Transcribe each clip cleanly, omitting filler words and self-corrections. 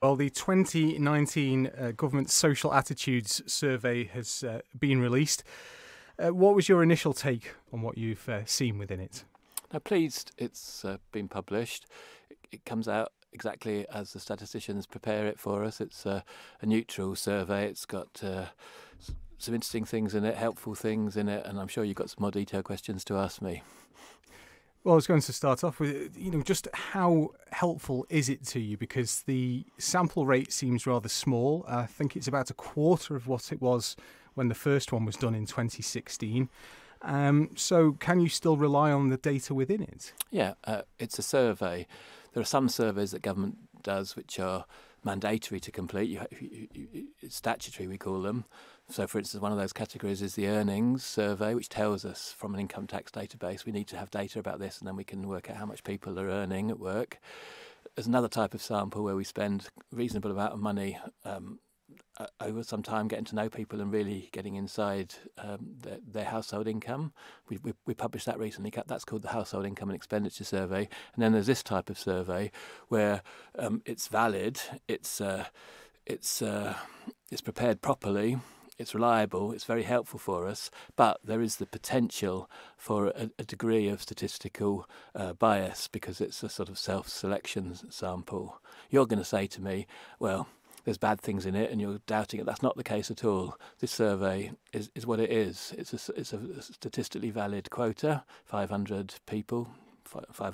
Well, the 2019 Government Social Attitudes Survey has been released. What was your initial take on what you've seen within it? I'm pleased it's been published. It comes out exactly as the statisticians prepare it for us. It's a neutral survey. It's got some interesting things in it, helpful things in it, and I'm sure you've got some more detailed questions to ask me. Well, I was going to start off with, just how helpful is it to you? Because the sample rate seems rather small. I think it's about a quarter of what it was when the first one was done in 2016. So can you still rely on the data within it? Yeah, it's a survey. There are some surveys that government does which are mandatory to complete. It's statutory, we call them. So, for instance, one of those categories is the earnings survey, which tells us from an income tax database we need to have data about this, and then we can work out how much people are earning at work. There's another type of sample where we spend a reasonable amount of money over some time getting to know people and really getting inside their household income. We published that recently. That's called the Household Income and Expenditure Survey. And then there's this type of survey where it's valid, it's prepared properly, it's reliable, it's very helpful for us, but there is the potential for a degree of statistical bias because it's a sort of self-selection sample. You're going to say to me, well, there's bad things in it and you're doubting it. That's not the case at all. This survey is what it is. It's a statistically valid quota, 500 people,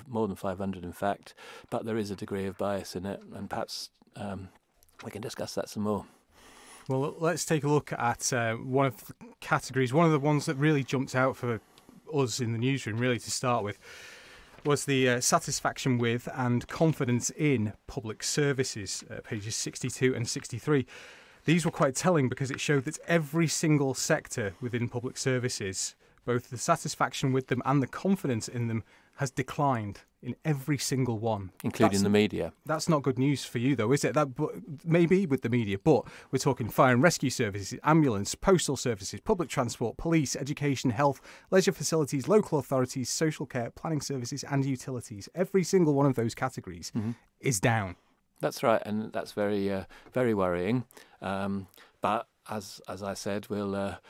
more than 500 in fact, but there is a degree of bias in it, and perhaps we can discuss that some more. Well, let's take a look at one of the categories. One of the ones that really jumped out for us in the newsroom, really to start with, was the satisfaction with and confidence in public services, pages 62 and 63. These were quite telling because it showed that every single sector within public services, both the satisfaction with them and the confidence in them, has declined in every single one. Including the media. That's not good news for you, though, is it? That maybe with the media, but we're talking fire and rescue services, ambulance, postal services, public transport, police, education, health, leisure facilities, local authorities, social care, planning services and utilities. Every single one of those categories is down. That's right, and that's very worrying. But as I said, will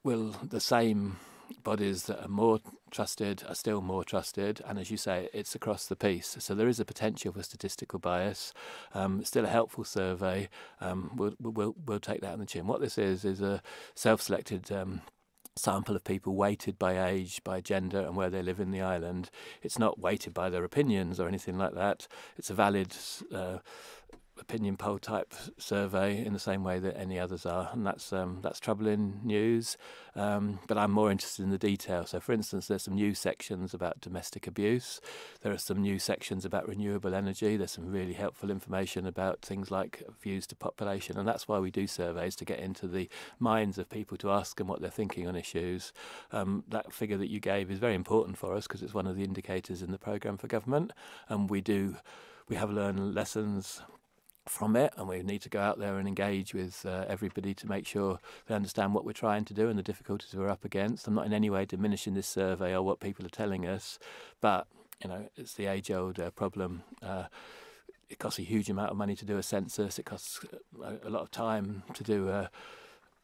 the same bodies that are more trusted are still more trusted, and as you say, it's across the piece. So there is a potential for statistical bias. It's still a helpful survey. We'll take that on the chin. What this is a self-selected sample of people weighted by age, by gender, and where they live in the island. It's not weighted by their opinions or anything like that. It's a valid opinion poll type survey in the same way that any others are, and that's troubling news. But I'm more interested in the detail. So, for instance, there's some new sections about domestic abuse. There are some new sections about renewable energy. There's some really helpful information about things like views to population, and that's why we do surveys, to get into the minds of people, to ask them what they're thinking on issues. That figure that you gave is very important for us because it's one of the indicators in the programme for government, and we have learned lessons from it, and we need to go out there and engage with everybody to make sure they understand what we're trying to do and the difficulties we're up against. I'm not in any way diminishing this survey or what people are telling us, but it's the age-old problem. It costs a huge amount of money to do a census. It costs a lot of time to do a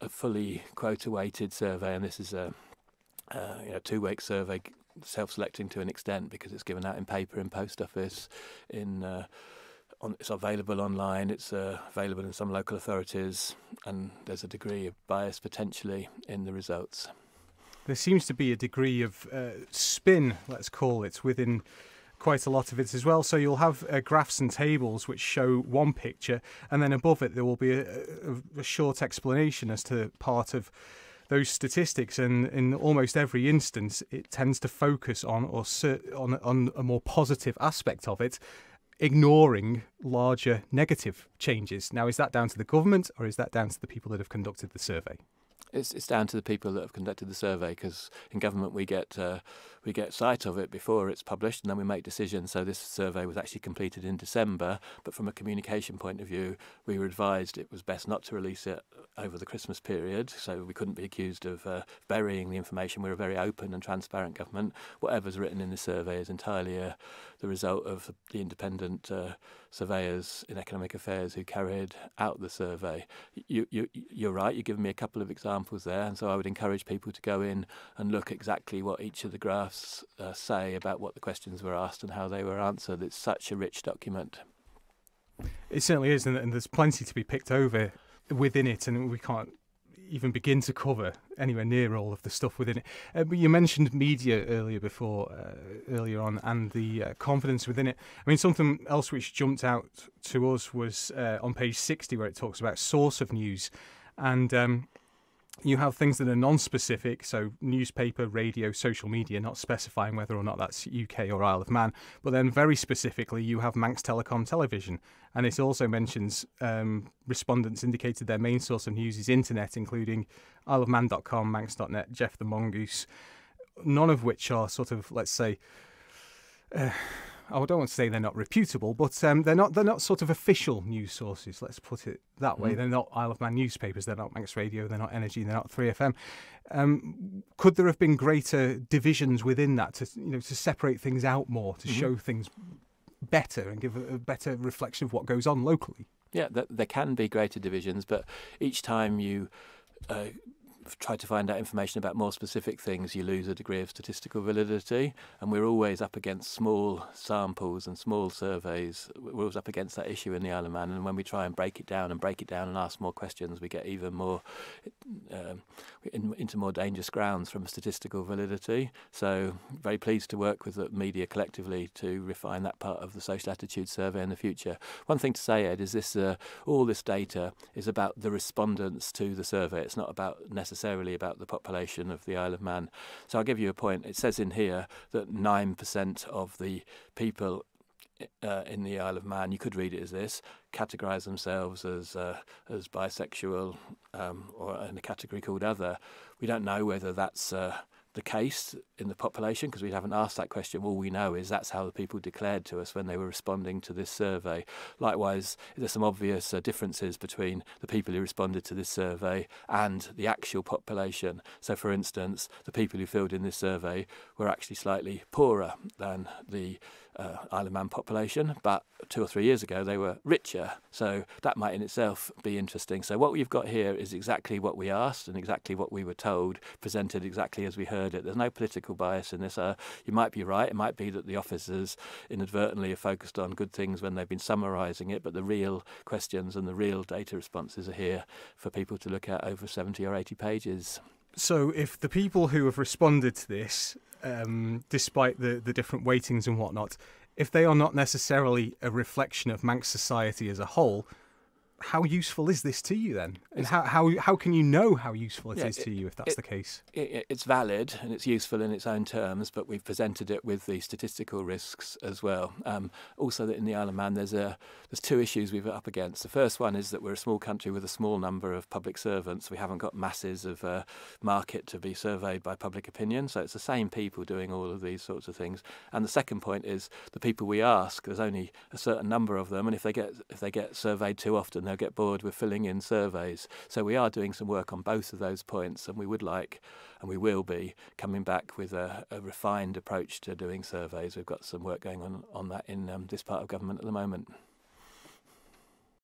fully quota-weighted survey, and this is a 2-week survey, self-selecting to an extent because it's given out in paper in post office, it's available online, it's available in some local authorities, and there's a degree of bias potentially in the results. There seems to be a degree of spin, let's call it, within quite a lot of it as well. So you'll have graphs and tables which show one picture, and then above it there will be a short explanation as to part of those statistics, and in almost every instance it tends to focus on a more positive aspect of it, ignoring larger negative changes. Now, is that down to the government or is that down to the people that have conducted the survey? It's down to the people that have conducted the survey, because in government we get sight of it before it's published, and then we make decisions. So this survey was actually completed in December, but from a communication point of view, we were advised it was best not to release it over the Christmas period, so we couldn't be accused of burying the information. We're a very open and transparent government. Whatever's written in the survey is entirely the result of the independent surveyors in economic affairs who carried out the survey. You're right, you've given me a couple of examples there, and so I would encourage people to go in and look exactly what each of the graphs say about what the questions were asked and how they were answered. It's such a rich document. It certainly is, and there's plenty to be picked over within it, and we can't even begin to cover anywhere near all of the stuff within it. But you mentioned media earlier on, and the confidence within it. I mean, something else which jumped out to us was on page 60, where it talks about source of news, and you have things that are non-specific, so newspaper, radio, social media, not specifying whether or not that's UK or Isle of Man. But then very specifically, you have Manx Telecom Television. And it also mentions respondents indicated their main source of news is internet, including isleofman.com, manx.net, Jeff the Mongoose, none of which are sort of, let's say, I don't want to say they're not reputable, but they're not sort of official news sources. Let's put it that way. They're not Isle of Man newspapers. They're not Manx Radio. They're not Energy. They're not 3FM. Could there have been greater divisions within that to separate things out more, to show things better and give a better reflection of what goes on locally? Yeah, there can be greater divisions, but each time you try to find out information about more specific things, you lose a degree of statistical validity, and we're always up against small samples and small surveys. We're always up against that issue in the Isle of Man, and when we try and break it down and ask more questions, we get even more into more dangerous grounds from statistical validity. So very pleased to work with the media collectively to refine that part of the social attitude survey in the future. One thing to say, Ed, is this all this data is about the respondents to the survey. It's not necessarily about the population of the Isle of Man. So I'll give you a point. It says in here that 9% of the people in the Isle of Man, you could read it as this, categorise themselves as bisexual or in a category called other. We don't know whether that's the case in the population, because we haven't asked that question. All we know is that's how the people declared to us when they were responding to this survey. Likewise, there's some obvious differences between the people who responded to this survey and the actual population. So, for instance, the people who filled in this survey were actually slightly poorer than the Isle of Man population, but 2 or 3 years ago they were richer, so that might in itself be interesting. So what we've got here is exactly what we asked and exactly what we were told, presented exactly as we heard it. There's no political bias in this. You might be right, it might be that the officers inadvertently have focused on good things when they've been summarising it, but the real questions and the real data responses are here for people to look at over 70 or 80 pages. So if the people who have responded to this, despite the different weightings and whatnot, if they are not necessarily a reflection of Manx society as a whole, how useful is this to you then? And how can you know how useful it is to you if that's the case? It's valid and it's useful in its own terms, but we've presented it with the statistical risks as well. Also, that in the Isle of Man, there's 2 issues we've up against. The first one is that we're a small country with a small number of public servants. We haven't got masses of market to be surveyed by public opinion, so it's the same people doing all of these sorts of things. And the second point is the people we ask, there's only a certain number of them, and if they get surveyed too often, they'll get bored with filling in surveys. So we are doing some work on both of those points, and we would like, and we will be, coming back with a refined approach to doing surveys. We've got some work going on that in this part of government at the moment.